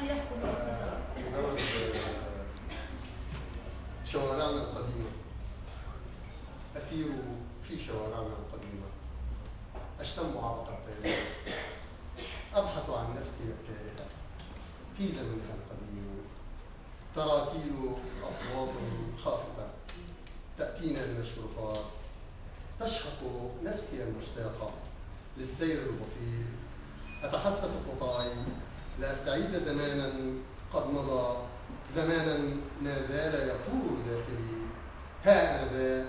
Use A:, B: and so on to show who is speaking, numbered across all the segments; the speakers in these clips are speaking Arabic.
A: يحكوا بالفترة؟
B: مجرد شوارعنا القديمة، أسير في شوارعنا القديمة، أشتم عبق التاريخ، أبحث عن نفسي التائهة في زمنها القديم. تراتيل أصوات خافتة تأتينا من الشرفات، تشهق نفسي المشتاقة للسير البطيء. أتحسس خطاي لأستعيد زمانا قد مضى، زمانا ما زال يفور بداخلي. ها أنا ذا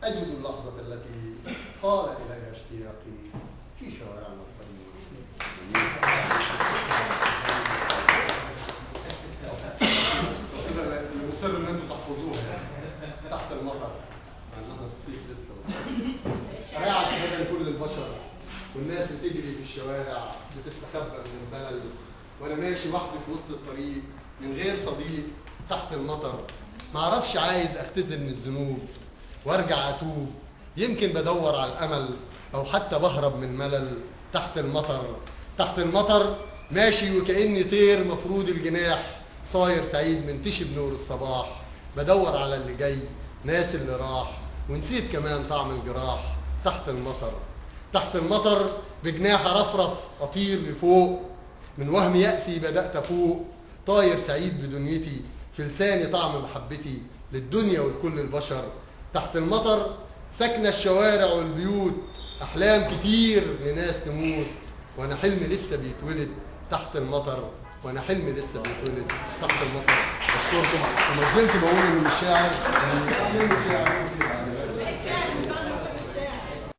B: أجد اللحظة التي طال إليها اشتياقي في شوارعنا القديمة. مصر ان انتم تحفظوها تحت المطر، مع انها في الصيف لسه. رائعة شهادة لكل البشر، والناس بتجري في الشوارع بتستخبى من البلد، وانا ماشي وحدي في وسط الطريق من غير صديق تحت المطر. معرفش عايز اختزل من الذنوب وارجع اتوب، يمكن بدور على الامل او حتى بهرب من ملل. تحت المطر، تحت المطر ماشي وكأني طير مفروض الجناح، طاير سعيد منتشي بنور الصباح. بدور على اللي جاي، ناس اللي راح، ونسيت كمان طعم الجراح. تحت المطر، تحت المطر بجناح رفرف اطير لفوق، من وهم يأسي بدأت افوق. طاير سعيد بدنيتي، في لساني طعم محبتي للدنيا ولكل البشر. تحت المطر سكنة الشوارع والبيوت، احلام كتير لناس تموت، وانا حلمي لسه بيتولد. تحت المطر وانا حلمي لسه بيتولد. تحت المطر. بشكركم وما زلت بقول ان الشاعر